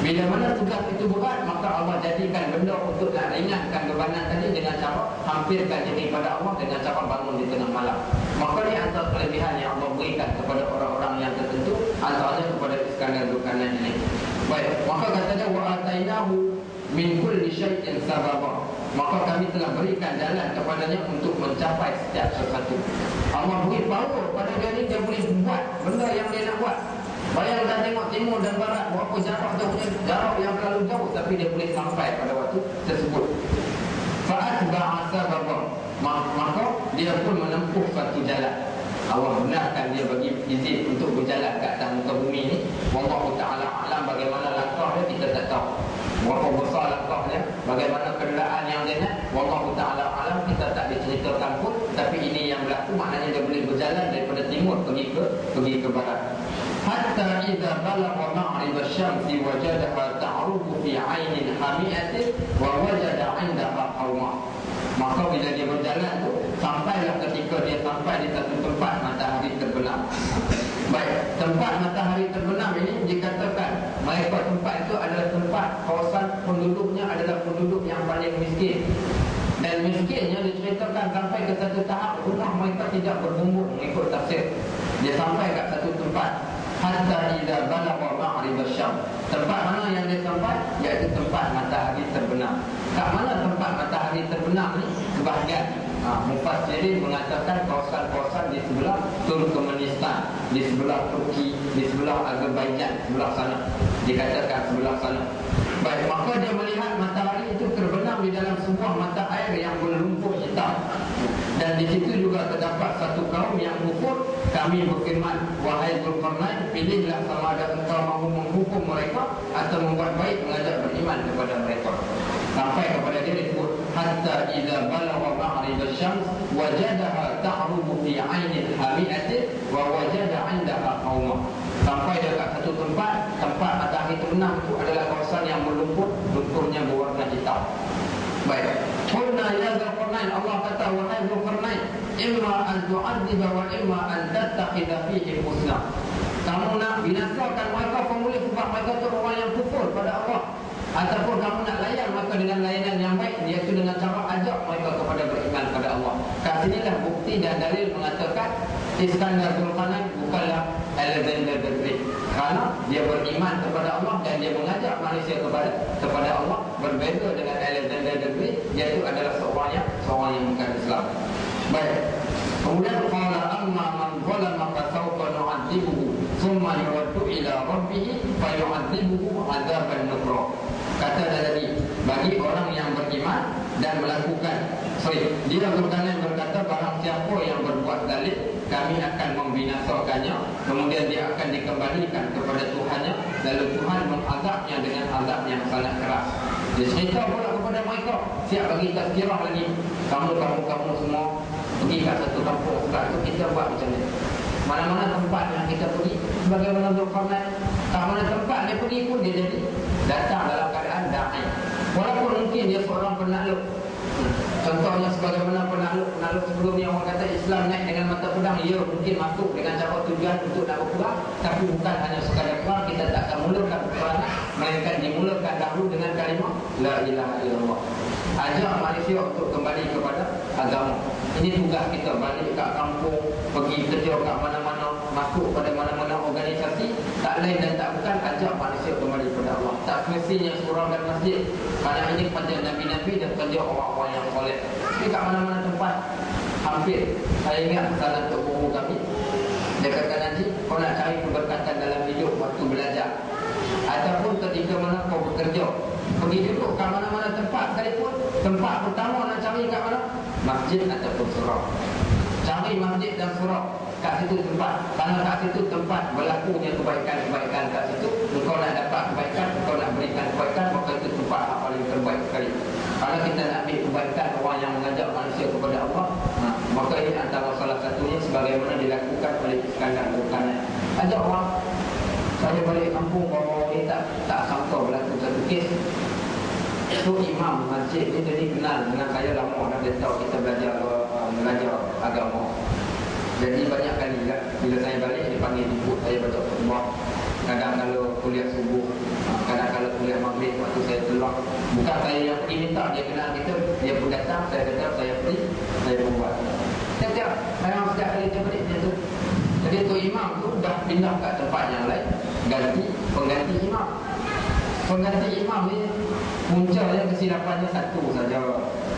Bila mana tugas itu berat, maka Allah jadikan benda untuk nak ringankan bebanan tadi dengan cara hampirkan diri pada Allah dengan cara bangun di tengah malam. Maka ini antara kelebihan yang Allah berikan kepada orang-orang yang tertentu, antaranya kepada Iskandar Zulkarnain ini. Baik, maka katanya wa atainahu min kulli syai'in sababa. Maka kami telah berikan jalan kepadanya untuk mencapai setiap sesuatu. Allah beri power pada dia ni, dia boleh buat benda yang dia nak buat. Bayangkan tengok timur dan barat, berapa jarak tu punya jarak yang terlalu jauh, tapi dia boleh sampai pada waktu tersebut. Fa'atba'a sababa. Maka dia pun menempuh satu jalan. Allah benarkan dia bagi izin untuk berjalan ke atas muka bumi ni. Wallahu ta'ala alam, bagaimana langkah dia kita tak tahu. Berapa besar langkahnya, bagaimana kenderaan yang dia nak, wallahu ta'ala alam, kita tak diceritakan pun. Tapi ini yang berlaku, maknanya dia boleh berjalan daripada timur pergi ke barat. Hatta idza balagha ma'rib asy-syamsi wajadaha ta'rudu fi 'ainin hami'atin wa wajada 'indaha qauma. Maka bila dia berjalan tu, sampailah ketika dia sampai di satu tempat matahari terbenam. Baik, tempat matahari terbenam ini dikatakan mereka tempat itu adalah tempat kawasan penduduknya adalah penduduk yang paling miskin. Dan miskinnya diceritakan sampai ke satu tahap rumah mereka tidak berbumbung mengikut tafsir. Dia sampai kat satu tempat hatta idza balagha ma'rib asy-syams. Tempat mana yang dia sampai? Iaitu tempat matahari terbenam. Kat mana tempat matahari terbenam ni? Sebahagian Mufassirin mengatakan kawasan-kawasan di sebelah Turkmenistan, di sebelah Turki, di sebelah Azerbaijan, sebelah sana. Dikatakan sebelah sana. Baik, maka dia melihat matahari itu terbenam di dalam sebuah mata air yang berlumpur hitam. Dan di situ juga terdapat satu kaum yang kufur. Kami berfirman, wahai Zulkarnain, pilihlah sama ada engkau mahu menghukum mereka atau membuat baik mengajak beriman kepada mereka. Sampai kepada dia disebut, hatta idza balagha ma'rib asy-syams wajadaha ta'rubu fi 'ainil hami'atin wa wajada 'indaha qauma. Sampai dekat satu tempat matahari terbenam itu adalah kawasan yang berlumpur, lumpurnya berwarna hitam. Baik. Qulna ya Zulkarnain, Allah kata, wahai Zulkarnain, imma an tu'adziba wa imma an tattakhidha fihi husna. Kamu nak binasakan mereka pemulih sebab mereka itu orang yang kufur pada Allah, ataupun kamu nak layan mereka dengan layanan yang baik, iaitu dengan cara ajak mereka kepada beriman pada Allah. Kat sinilah bukti dan dalil mengatakan Iskandar Zulkarnain bukanlah Alexander the Great, kerana dia beriman kepada Allah dan dia mengajak manusia kepada Allah. Berbeza dengan Alexander the Great, iaitu adalah seorang yang bukan Islam. Baik. Kemudian qala amma man zalama fa sawfa nu'adzibuhu thumma yuraddu ila rabbih fa yu'adzibuhu 'adzaban nukra. Kata tadi, bagi orang yang beriman dan melakukan dia Zulkarnain berkata, barang siapa yang berbuat zalim, kami akan membinasakannya, kemudian dia akan dikembalikan kepada Tuhannya, lalu Tuhan mengazabnya dengan azab yang sangat keras. Dia cerita pula kepada mereka, siap bagi tazkirah lagi, kamu semua pergi kat satu kampung sebelah tu, kita buat macam ni. Mana-mana tempat yang kita pergi, sebagaimana Zulkarnain, tak mana tempat dia pergi pun dia jadi datang dalam keadaan da'i. Walaupun mungkin dia seorang penakluk. Contohnya sebagaimana penakluk sebelumnya, orang kata Islam naik dengan mata pedang, ya mungkin masuk dengan cara tujuan untuk nak berperang, tapi bukan hanya sekadar perang. Kita tak akan mulakan peperangan, melainkan dimulakan dahulu dengan kalimah la ilaha illallah. Ajak manusia untuk kembali kepada agama. Ini tugas kita, balik kat kampung, pergi kerja kat mana-mana, masuk pada mana-mana organisasi, tak lain dan tak bukan ajak manusia kembali kepada Allah. Tak semestinya surau dan masjid, kerana ini kerja Nabi-Nabi dan kerja orang-orang yang soleh. Tapi kat mana-mana tempat, hampir. Saya ingat salah untuk guru kami, dia kata, nanti kau nak cari keberkatan dalam hidup waktu belajar, ataupun ketika mana kau bekerja, pergi duduk kat mana-mana tempat sekalipun, tempat pertama nak cari kat mana? Masjid ataupun surau. Cari masjid dan surau, kat situ tempat, kerana kat situ tempat berlakunya kebaikan-kebaikan. Kat situ engkau nak dapat kebaikan, engkau nak berikan kebaikan, maka itu tempat yang paling terbaik sekali. Kalau kita nak ambil kebaikan orang yang mengajak manusia kepada Allah, maka ini antara salah satunya sebagaimana dilakukan oleh Iskandar Zulkarnain. Ajak orang. Saya balik kampung bawa ni tak sangka berlaku satu kes. Itu imam masjid ni jadi kenal dengan saya lama dah. Dia tahu kita belajar agama. Jadi banyak kali bila saya balik, dia panggil jemput saya baca khutbah. Kadang kalau kuliah subuh, kadang kalau kuliah maghrib, waktu saya keluar, bukan saya yang pergi minta, dia kenal kita, dia pun datang, saya kata saya pergi, saya pun buat. Setiap memang setiap kali dia balik macam tu. Jadi tu imam tu dah pindah kat tempat yang lain, pengganti imam. Pengganti imam ni puncanya kesilapannya satu saja,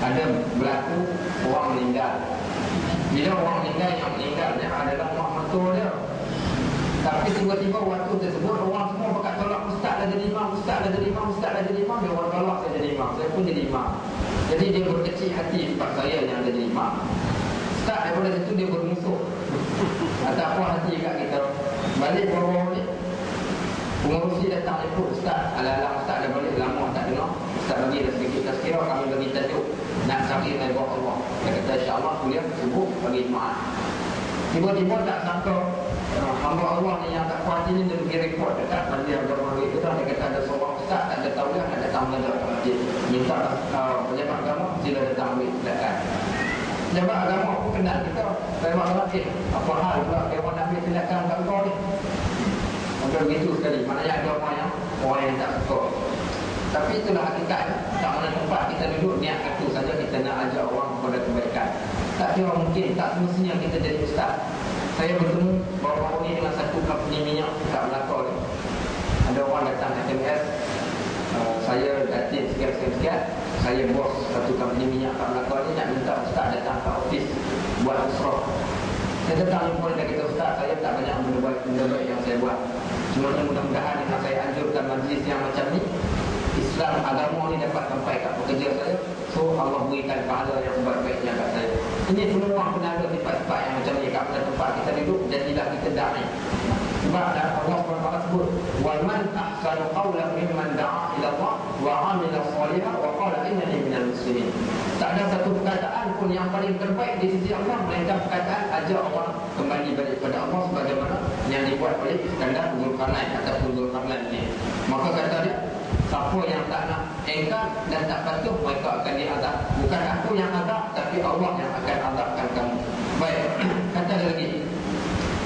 ada berlaku orang meninggal. Bila orang meninggal, yang meninggalnya adalah mak mertua dia. Tapi tiba-tiba waktu tersebut orang semua berkat tolak, ustaz dah jadi imam, ustaz dah jadi imam, ustaz dah jadi imam. Dia orang tolak saya jadi imam, saya pun jadi imam. Jadi dia berkecil hati sebab saya yang jadi imam. Ustaz daripada situ dia bermusuh. Tak puas hati kat kita. Balik bawah ni, pengurusi datang jemput ustaz. Alah-alah ustaz dah balik lama tak dengar. Ustaz bagi dah sedikit tazkirah, kami bagi tajuk nak cari redha Allah. Dia kata insya-Allah kuliah subuh bagi jemaah. Tiba-tiba tak sangka hamba Allah ni yang tak puas hati ni, dia pergi report dekat Majlis Agama itu. Dia kata ada seorang ustaz tak ada tauliah nak datang mengajar kat masjid. Minta pejabat agama sila datang ambil tindakan. Pejabat agama pun kenal kita. Pejabat agama apa hal pula dia nak ambil tindakan kat kau ni. Maka begitu sekali. Maknanya ada orang yang tak suka. Tapi itulah hakikatnya. Tak mana tempat kita duduk, niat satu saja, kita nak ajak orang kepada kebaikan. Tak kira mungkin, tak semestinya kita jadi ustaz. Saya bertemu baru-baru ni dengan satu company minyak kat Melaka ni. Ada orang datang SMS, saya datin sekian-sekian, saya bos satu company minyak kat Melaka ni nak minta ustaz datang ke office buat usrah. Saya datang jumpa dia kata, ustaz, saya tak banyak benda baik yang saya buat. Cuma mudah-mudahan dengan saya anjurkan majlis yang macam ni, Islam agama ni dapat sampai kat pekerja saya. So Allah berikan pahala yang sebaik-baiknya kat saya. Ini semua kena ada sifat-sifat yang macam ni kat tempat kita duduk. Jadilah kita damai. Sebab Allah SWT sebut, وَمَنْ أَحْسَنُ قَوْلًا مِمَّنْ دَعَا إِلَى اللَّهِ وَعَمِلَ صَالِحًا وَقَالَ إِنَّنِي مِنَ الْمُسْلِمِينَ. Tak ada satu perkataan pun yang paling terbaik di sisi Allah melainkan perkataan ajak orang kembali balik kepada Allah, sebagaimana yang dibuat oleh Iskandar Zulkarnain ataupun Zulkarnain ni. Maka kata dia, siapa yang tak nak engkar dan tak patuh, mereka akan diazab. Bukan aku yang azab, tapi Allah yang akan azabkan kamu. Baik, kata dia lagi,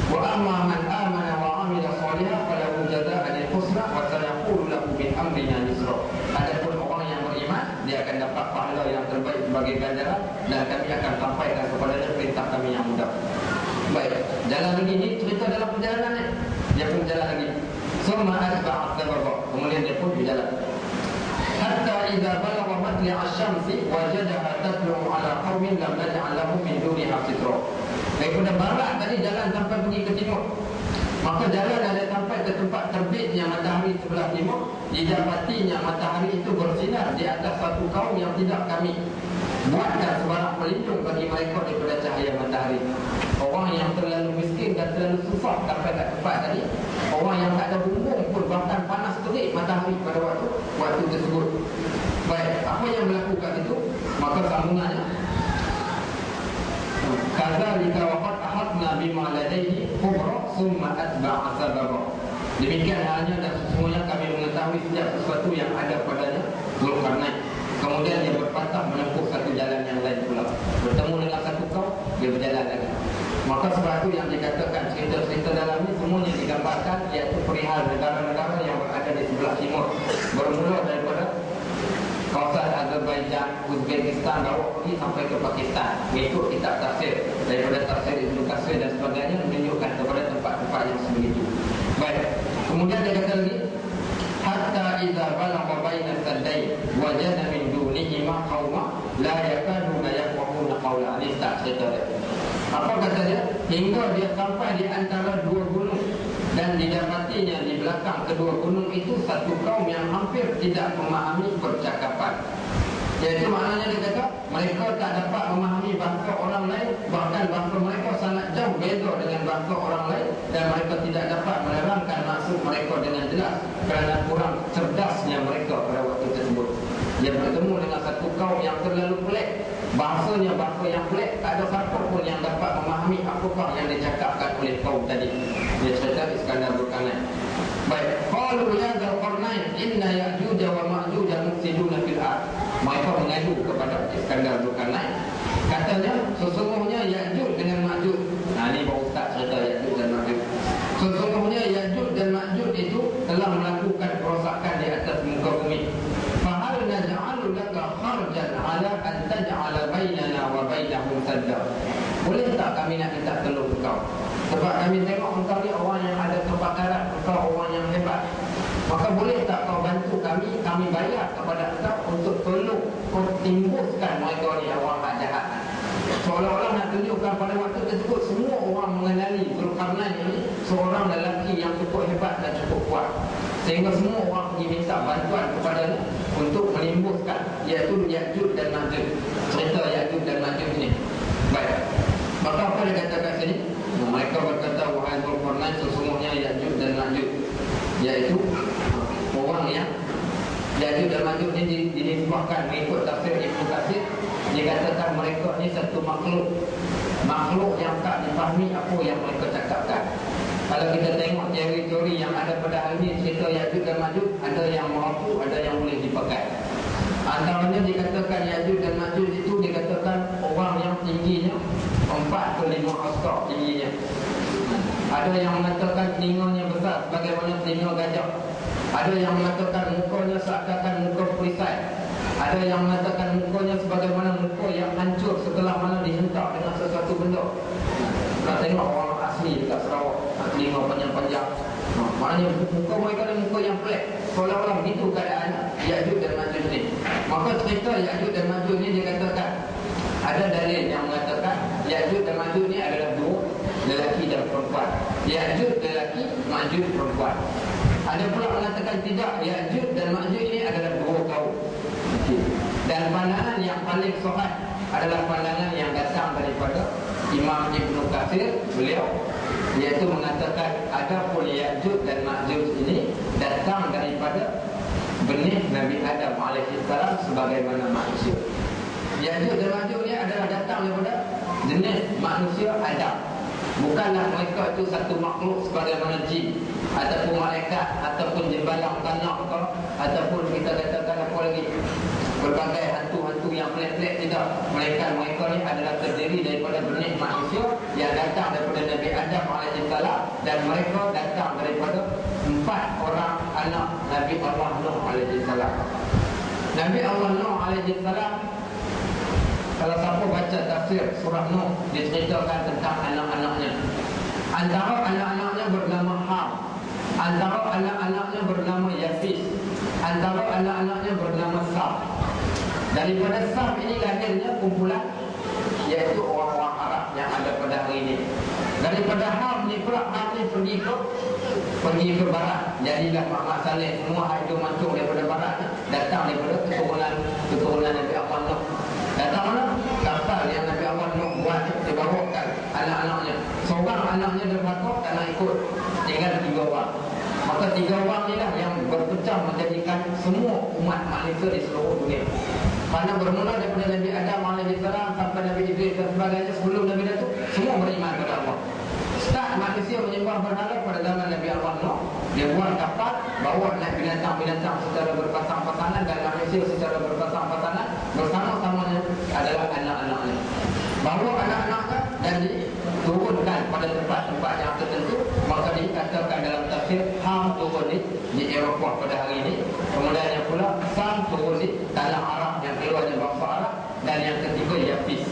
wa amma man amana wa amila shalihan falahu jazaa'ul husna wa sanaqulu lahu min amrina yusra. Adapun orang yang beriman, dia akan dapat pahala yang terbaik sebagai ganjaran, dan kami akan sampaikan kepadanya perintah kami yang mudah. Baik, jalan lagi ni cerita dalam perjalanan ni. Dia pun jalan lagi. Summa atba'a sababa. Kemudian dia pun berjalan. Hatta idza balagha matla'a asy-syamsi wajadaha tatlu'u 'ala qaumin lam naj'al lahum min duniha sitra. Daripada barat tadi jalan sampai pergi ke timur. Maka jalan ada sampai ke tempat terbitnya matahari sebelah timur. Didapatinya matahari itu bersinar di atas satu kaum yang tidak kami buatkan sebarang pelindung bagi mereka daripada cahaya matahari. Orang yang terlalu miskin dan terlalu susah sampai kat tempat tadi, orang yang tak ada bumbung pun bahkan panas terik matahari pada waktu tersebut. Baik, apa yang berlaku kat itu? Maka sambungannya, kadzalika waqad ahadna bima ladayhi khubra summa atba'a sababa. Demikian halnya dan sesungguhnya kami mengetahui setiap sesuatu yang ada padanya Zulkarnain. Kemudian dia berpatah menempuh satu jalan yang lain pula. Bertemu dengan satu kaum, dia berjalan lagi. Maka sebab itu yang dikatakan cerita-cerita dalam ini semuanya digambarkan, iaitu perihal negara-negara yang berada di sebelah timur. Bermula daripada kawasan Azerbaijan, Uzbekistan, bawa pergi sampai ke Pakistan. Mengikut kitab tafsir, daripada tafsir Ibnu Katsir dan sebagainya, menunjukkan kepada tempat-tempat yang sebegitu. Baik, kemudian dia kata lagi, hatta idza balagha baina saddain wajada min dunihima qauma la yakaduna yafqahuna qawla. Ini tak cerita dia. Apa kata dia? Hingga dia sampai di antara dua gunung, dan didapatinya di belakang kedua gunung itu satu kaum yang hampir tidak memahami percakapan. Iaitu maknanya dia kata, mereka tak dapat memahami bahasa orang lain, bahkan bahasa mereka sangat jauh beza dengan bahasa orang lain, dan mereka tidak dapat menerangkan maksud mereka dengan jelas kerana kurang cerdasnya mereka pada waktu tersebut. Dia bertemu dengan satu kaum yang terlalu pelik. Bahasanya bahasa yang pelik, tak ada siapa pun yang dapat memahami apakah yang dicakapkan oleh kaum tadi. Dia cerita Iskandar Zulkarnain. Baik, qalu ya Zulkarnain inna Ya'juj wa Ma'juj mufsiduna fil ardh. Mereka mengadu kepada Iskandar Zulkarnain. Katanya sesungguhnya Ya'juj dengan Ma'juj. Nah, ini baru Ustaz cerita Ya'juj dan Ma'juj. Sesungguhnya Ya'juj dan Ma'juj itu telah melakukan kerosakan di atas muka bumi. Fahal naj'alu laka kharjan ala an taj'ala bainana wa bainahum sadda. Boleh tak kami nak minta tolong engkau? Sebab kami tengok engkau ni orang yang ada kepakaran, engkau orang yang hebat. Maka boleh tak kau bantu kami bayar kepada engkau untuk tolong kau timbuskan mereka ni orang jahat. Seolah-olah nak tunjukkan pada waktu tersebut semua orang mengenali Zulkarnain ini seorang lelaki yang cukup hebat dan cukup kuat, sehingga semua orang pergi minta bantuan kepadanya untuk menimbuskan, iaitu Ya'juj dan Ma'juj. Cerita Ya'juj dan Ma'juj ini. Baik, maka apa dia kata kat sini? Mereka berkata, wahai Zulkarnain, sesungguhnya Ya'juj dan Ma'juj, iaitu orang yang Ya'juj dan Ma'juj ini dinisbahkan mengikut tafsir Ibnu Katsir. Dikatakan mereka ni satu makhluk yang tak dipahami apa yang mereka cakapkan. Kalau kita tengok teori-teori yang ada pada hal ini, cerita Ya'juj dan Ma'juj, ada yang mampu, ada yang boleh dipakai. Antaranya dikatakan Ya'juj dan Ma'juj itu dikatakan orang yang tingginya 4 ke 5 hasta tingginya. Ada yang mengatakan telinganya besar sebagaimana telinga gajah. Ada yang mengatakan mukanya seakan muka perisai. Ada yang mengatakan mukanya sebagaimana muka yang hancur setelah mana dihentak dengan sesuatu benda. Nak tengok orang asli dekat Sarawak, telinga panjang-panjang. Maknanya muka mereka ni muka yang pelik. seolah-olah begitu keadaan Ya'juj dan Ma'juj ni. Maka cerita Ya'juj dan Ma'juj ni dikatakan ada dalil yang mengatakan Ya'juj dan Ma'juj ni adalah dua, lelaki dan perempuan. Ya'juj lelaki, Ma'juj perempuan. Ada pula mengatakan tidak, Ya'juj dan Ma'juj ni adalah dua kaum. Dan pandangan yang paling sahih adalah pandangan yang datang daripada Imam Ibn Katsir, beliau iaitu mengatakan adapun Ya'juj dan Ma'juj ini datang daripada benih Nabi Adam alaihissalam sebagaimana manusia. Ya'juj dan Ma'juj ni adalah datang daripada jenis manusia Adam. Bukanlah mereka itu satu makhluk sebagaimana jin ataupun malaikat ataupun jembalang tanah ke, ataupun kita katakan apa lagi, berbagai hantu-hantu yang pelik-pelik. Tidak, mereka ni adalah terdiri daripada benih manusia yang datang daripada Nabi Adam alaihissalam, dan mereka datang daripada 4 orang anak Nabi Allah Nuh alaihissalam. Nabi Allah Nuh alaihissalam, kalau siapa baca tafsir surah Nuh, diceritakan tentang anak-anaknya. Antara anak-anaknya bernama Ham, antara anak-anaknya bernama Yafis, antara anak-anaknya bernama Sam. Daripada Sam ini lahirnya kumpulan, iaitu orang-orang Arab yang ada pada hari ini. Daripada Ham ni pula, Ham ni pergi ke barat. Jadilah Muhammad Saleh, semua hidup mancung daripada barat, datang daripada keturunan Nabi Allah Nuh. Datang mana? Kapal yang Nabi Allah Nuh buat, dibawakan anak-anaknya. Seorang anaknya derhaka tak nak ikut, tinggal 3 orang. Maka 3 orang ni lah yang berpecah menjadikan semua umat manusia di seluruh dunia. Kerana bermula daripada Nabi Adam alaihissalam sampai Nabi Idris dan sebagainya, sebelum Nabi Datuk, semua beriman kepada Allah. Start manusia menyembah berhala pada zaman Nabi Allah Nuh. Dia buat kapal, bawa naik binatang-binatang secara berpasang-pasangan, dan manusia secara berpasang-pasangan, bersama-samanya adalah anak-anaknya. Bawa anak-anaknya dan diturunkan pada tempat-tempat yang tertentu. Maka dikatakan dalam tafsir, Ham turun di Eropah pada hari ini. Kemudian yang pula Sam turun di tanah Arab yang keluarnya bangsa Arab. Dan yang ketiga Yafis.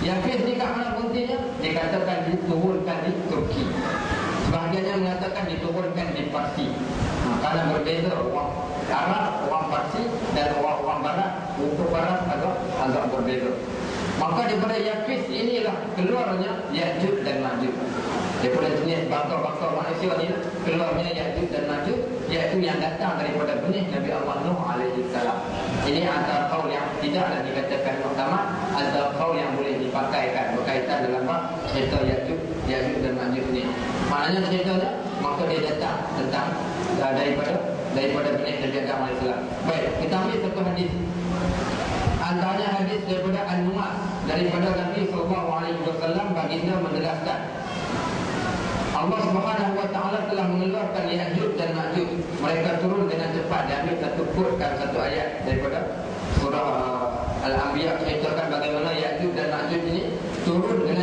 Yafis ni kat mana berhentinya? Dikatakan diturunkan di Turki. Sebahagiannya mengatakan diturunkan di Parsi. Kerana berbeza orang Arab, orang Parsi dan orang Barat. Rupa Barat agak berbeza. Maka daripada Yafis inilah keluarnya Ya'juj dan Ma'juj. Daripada jenis bangsa-bangsa manusia ni keluarnya Ya'juj dan Ma'juj, iaitu yang datang daripada benih Nabi Allah Nuh alaihissalam. Ini antara qaul yang tidaklah dikatakan muhtamad, antara qaul yang boleh dipakaikan berkaitan dalam bab cerita Ya'juj dan Ma'juj ni. Maknanya ceritanya, maka dia datang tentang daripada benih Nabi Adam alaihissalam. Baik, kita ambil satu hadis. Antaranya hadis daripada An-Nu'as, daripada Nabi SAW, baginda menjelaskan Allah Subhanahu wa taala telah mengeluarkan Ya'juj dan Ma'juj. Mereka turun dengan cepat. Dia ambil satu quotekan satu ayat daripada surah Al-Anbiya, ceritakan bagaimana Ya'juj dan Ma'juj ini turun dengan